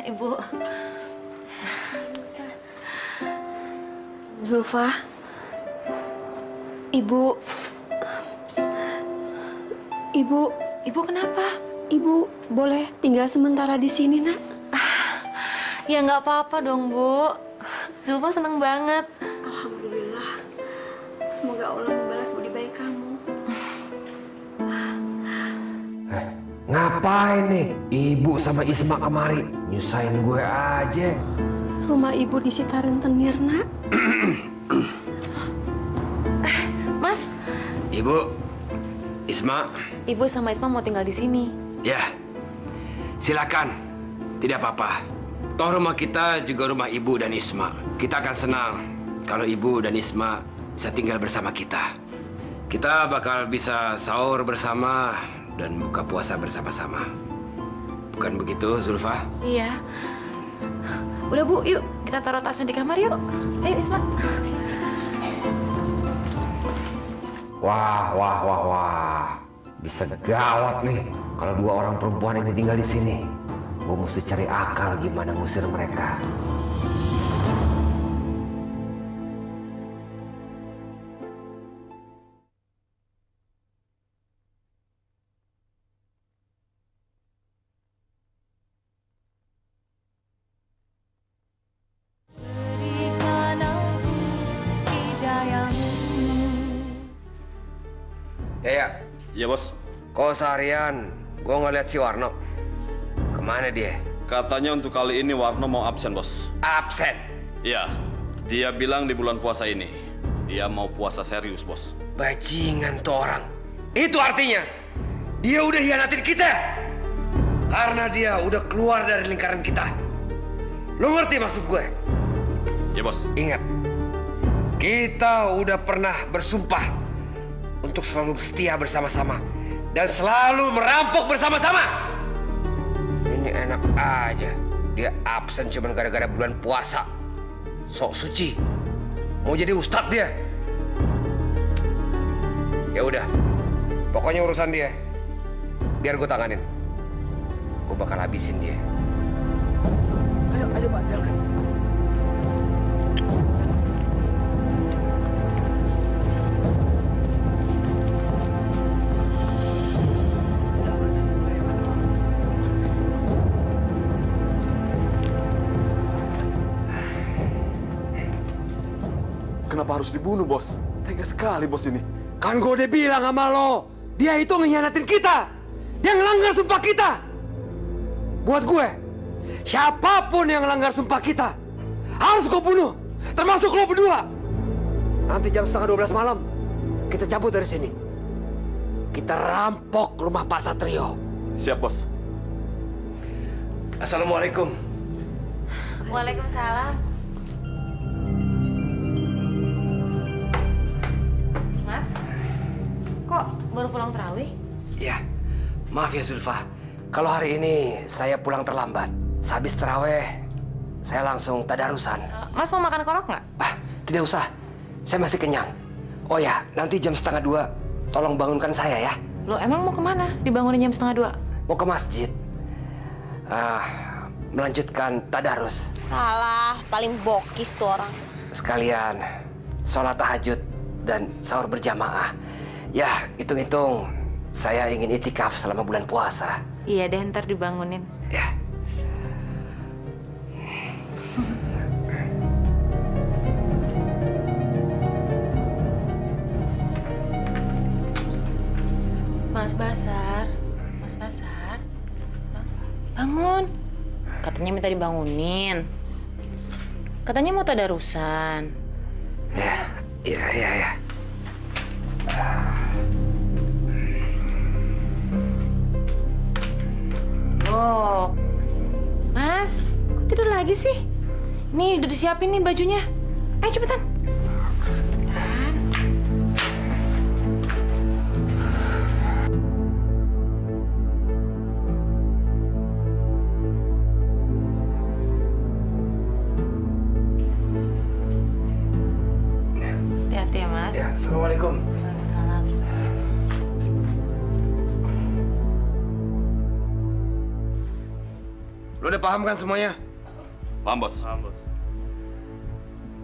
Ibu. Zulfa. Ibu. Ibu kenapa? Ibu boleh tinggal sementara di sini, nak? Ya nggak apa-apa dong, Bu. Zulfa senang banget. Alhamdulillah. Semoga Allah membalas budi baik kamu. Ngapain nih ibu sama Isma kemari? Nyusahin gue aja. Rumah ibu disita rentenir, nak. Mas. Ibu, Isma. Ibu sama Isma mau tinggal di sini. Ya, silakan. Tidak apa-apa. Toh rumah kita juga rumah ibu dan Isma. Kita akan senang kalau ibu dan Isma bisa tinggal bersama kita. Kita bakal bisa sahur bersama dan buka puasa bersama-sama. Bukan begitu, Zulfa? Iya. Udah, Bu, yuk kita taruh tasnya di kamar yuk. Ayo, Isma. Wah. Bisa gawat nih kalau dua orang perempuan ini tinggal di sini. Gue mesti cari akal gimana ngusir mereka. Ya. Iya, Bos. Kok seharian gue ngeliat si Warno? Kemana dia? Katanya untuk kali ini Warno mau absen, Bos. Absen? Iya. Dia bilang di bulan puasa ini, dia mau puasa serius, Bos. Bajingan tuh orang. Itu artinya, dia udah hianatin kita. Karena dia udah keluar dari lingkaran kita. Lo ngerti maksud gue? Ya, Bos. Ingat, kita udah pernah bersumpah untuk selalu setia bersama-sama dan selalu merampok bersama-sama. Ini enak aja, dia absen cuma gara-gara bulan puasa. Sok suci, mau jadi ustadz dia. Ya udah, pokoknya urusan dia, biar gue tanganin. Gue bakal habisin dia. Ayo Pak, jalan. Kenapa harus dibunuh, Bos? Tega sekali, Bos ini. Kan gue udah bilang sama lo, dia itu ngehianatin kita. Dia ngelanggar sumpah kita. Buat gue, Siapapun yang melanggar sumpah kita, harus gue bunuh. Termasuk lo berdua. Nanti jam 11:30 malam, kita cabut dari sini. Kita rampok rumah Pak Satrio. Siap, Bos. Assalamualaikum. Waalaikumsalam. Mas, kok baru pulang terawih? Ya, maaf ya Zulfa. Kalau hari ini saya pulang terlambat. Sehabis terawih, saya langsung tadarusan. Mas mau makan kolak nggak? Tidak usah, saya masih kenyang. Oh ya, nanti jam 1:30, tolong bangunkan saya ya. Lo emang mau kemana? Dibangunin jam 1:30? Mau ke masjid. Melanjutkan tadarus. Salah, paling bokis tuh orang. Sekalian sholat tahajud dan sahur berjamaah. Ya, hitung-hitung saya ingin itikaf selama bulan puasa. Iya deh, ntar dibangunin. Ya. Mas Basar, bangun. Katanya minta dibangunin. Katanya mau tadarusan. Ya. Oh, Mas, kok tidur lagi sih? Nih, udah disiapin nih bajunya. Ayo cepetan. Hati-hati ya, Mas. Ya, Assalamualaikum. Waalaikumsalam. Lo udah paham kan semuanya? Paham, Bos.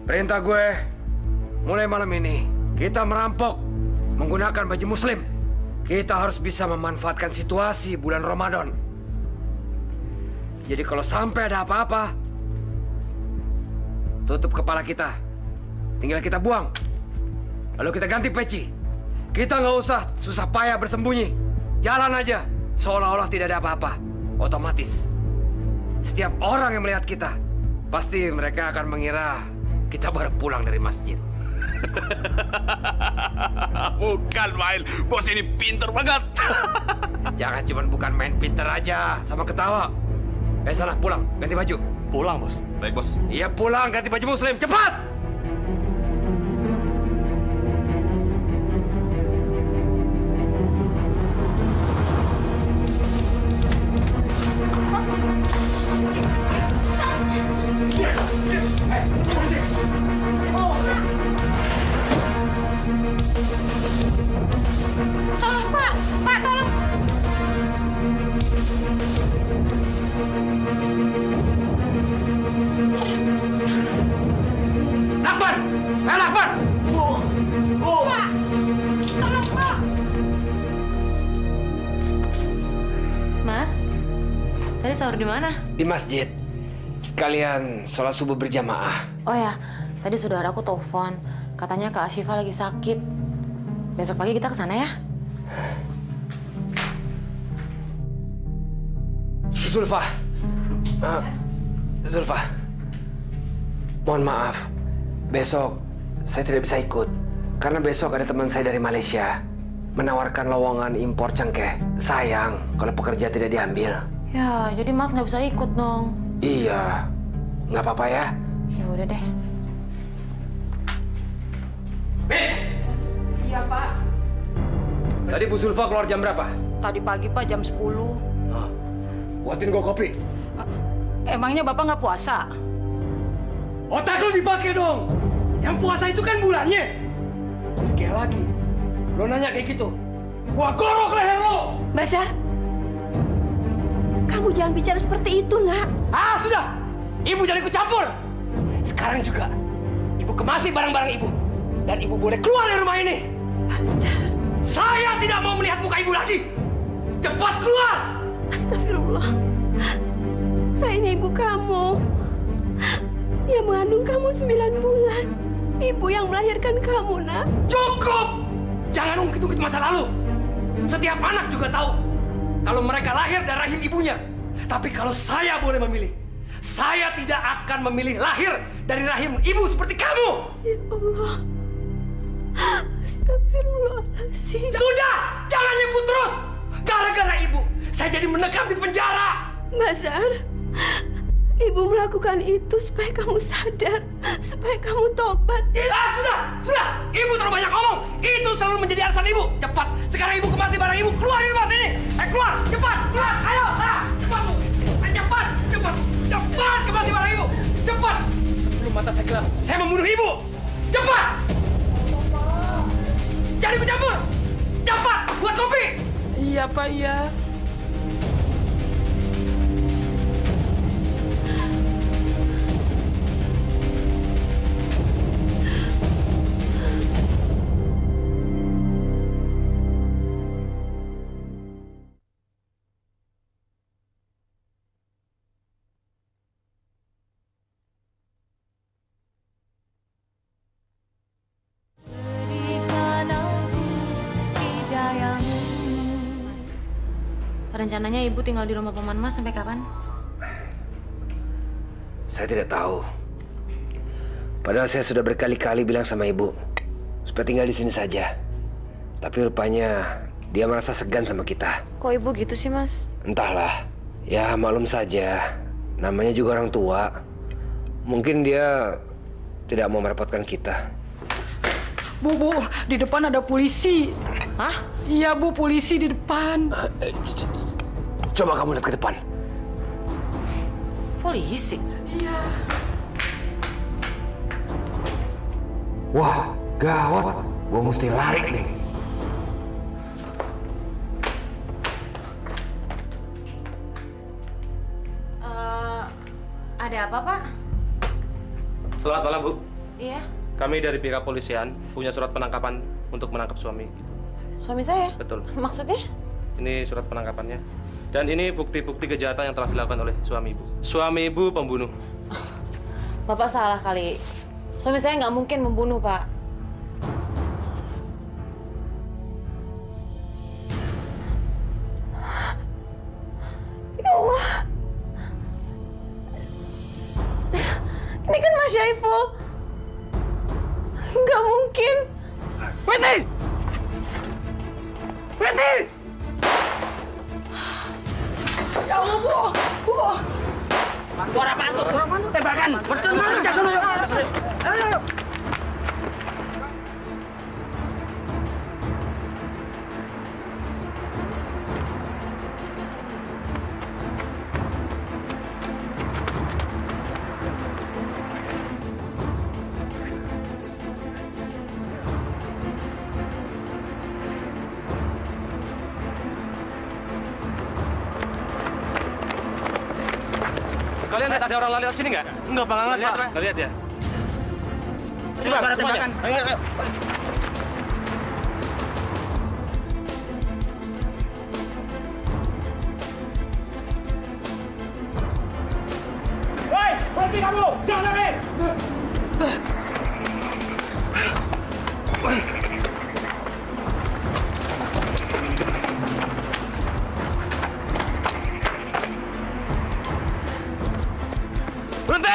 Perintah gue, mulai malam ini, kita merampok menggunakan baju muslim. Kita harus bisa memanfaatkan situasi bulan Ramadan. Jadi kalau sampai ada apa-apa, tutup kepala kita. Tinggal kita buang. Lalu kita ganti peci. Kita nggak usah susah payah bersembunyi. Jalan aja, seolah-olah tidak ada apa-apa. Otomatis. Setiap orang yang melihat kita, pasti mereka akan mengira kita baru pulang dari masjid. Bukan, Mail. Bos ini pinter banget. Jangan cuma bukan main pinter aja sama ketawa. Sana pulang, ganti baju. Pulang, Bos. Baik, Bos. Iya, pulang, ganti baju muslim. Cepat! Tolong, Pak! Pak, tolong! Lakban! Lakban! Pak! Tolong, Pak! Mas, tadi sahur di mana? Di masjid. Sekalian sholat subuh berjamaah. Oh ya, tadi saudaraku telepon. Katanya Kak Asyifa lagi sakit. Besok pagi kita ke sana ya. Zulfa. Zulfa. Mohon maaf. Besok saya tidak bisa ikut. Karena besok ada teman saya dari Malaysia menawarkan lowongan impor cengkeh. Sayang kalau pekerja tidak diambil. Ya, jadi Mas nggak bisa ikut dong. Iya. Nggak apa-apa ya. Ya udah deh. Iya, Pak. Tadi Bu Zulfa keluar jam berapa? Tadi pagi, Pak, jam 10. Buatin gua kopi. Emangnya Bapak nggak puasa? Otak lu dipakai dong. Yang puasa itu kan bulannya. Sekali lagi, lo nanya kayak gitu, gua gorok leher lo. Basar, kamu jangan bicara seperti itu, Nak. Sudah. Ibu jangan ikut campur. Sekarang juga, ibu kemasi barang-barang ibu. Dan ibu boleh keluar dari rumah ini. Basar. Saya tidak mau melihat muka ibu lagi. Cepat keluar. Astagfirullah. Saya ini ibu kamu. Dia mengandung kamu 9 bulan. Ibu yang melahirkan kamu, Nak. Cukup! Jangan ungkit-ungkit masa lalu. Setiap anak juga tahu kalau mereka lahir dari rahim ibunya. Tapi kalau saya boleh memilih, saya tidak akan memilih lahir dari rahim ibu seperti kamu. Ya Allah. Astagfirullahaladzim. Sudah, jangan nyebut terus. Gara-gara ibu, saya jadi mendekam di penjara. Basar, ibu melakukan itu supaya kamu sadar, supaya kamu tobat. Sudah. Ibu terlalu banyak ngomong. Itu selalu menjadi alasan ibu. Cepat, sekarang ibu kemasi barang ibu. Keluar dari rumah sini. Keluar, cepat, keluar. Ayo, cepat bu. Cepat kemasi barang ibu. Cepat. Sebelum mata saya gelap, saya membunuh ibu. Cepat. Jangan ikut campur. Cepat, buat kopi. Iya, Pak, iya. Rencananya ibu tinggal di rumah paman Mas sampai kapan? Saya tidak tahu. Padahal saya sudah berkali-kali bilang sama ibu supaya tinggal di sini saja. Tapi rupanya dia merasa segan sama kita. Kok ibu gitu sih, Mas? Entahlah. Ya maklum saja. Namanya juga orang tua. Mungkin dia tidak mau merepotkan kita. Bu, di depan ada polisi. Hah? Iya, Bu, polisi di depan. Coba kamu lihat ke depan. Polisi? Iya. Wah, gawat. Gua mesti lari nih. Ada apa, Pak? Selamat malam, Bu. Iya. Kami dari pihak kepolisian punya surat penangkapan untuk menangkap suami. Suami saya? Betul. Maksudnya? Ini surat penangkapannya. Dan ini bukti-bukti kejahatan yang telah dilakukan oleh suami ibu. Suami ibu pembunuh. Bapak salah kali. Suami saya nggak mungkin membunuh, Pak. Ya Allah. Ini kan Mas Syaiful. Nggak mungkin. Weti! Weti! Ya Allah, Bu. Suara apaan tuh? Tembakan! Betul, ayo! Kalian lihat ada orang lewat sini nggak? Enggak, Pak. Nggak lihat, Pak. Nggak lihat ya? Coba, suara tembakan. Ayo. Woi, berhenti kamu! Jangan lari! Berhenti!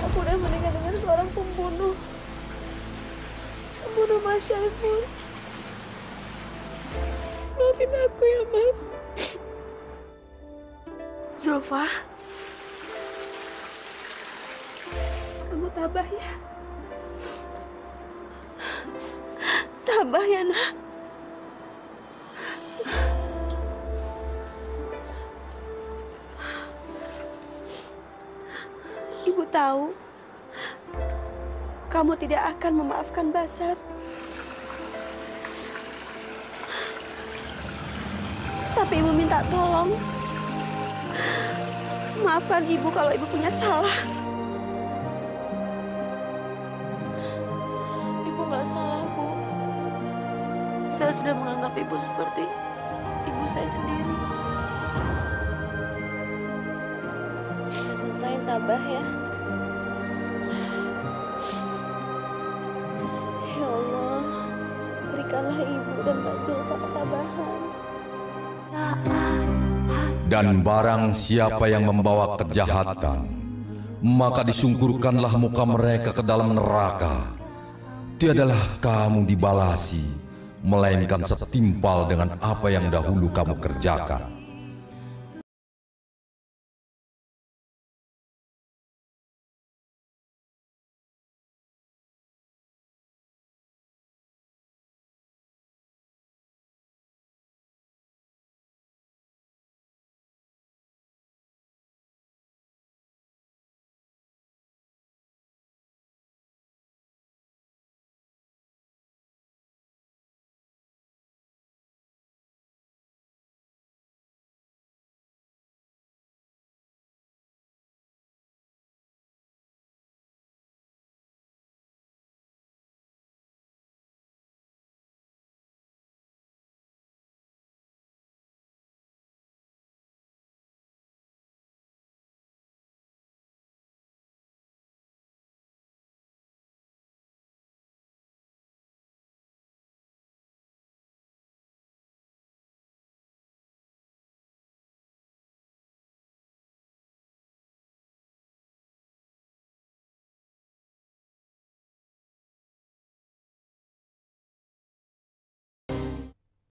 Aku udah menikah dengan seorang pembunuh. Pembunuh Mas Syaiful. Maafin aku ya, Mas. Zulfa. Kamu tabah ya. Tabah ya, Nak. Ibu tahu kamu tidak akan memaafkan Basar. Tapi ibu minta tolong. Maafkan ibu kalau ibu punya salah. Ibu nggak salah, Bu. Saya sudah menganggap ibu seperti ibu saya sendiri. Mbak Zulfa yang tabah ya. Ya Allah, berikanlah ibu dan Mbak Zulfa ketabahan. Dan barang siapa yang membawa kejahatan, maka disungkurkanlah muka mereka ke dalam neraka. Tiadalah kamu dibalasi, melainkan setimpal dengan apa yang dahulu kamu kerjakan.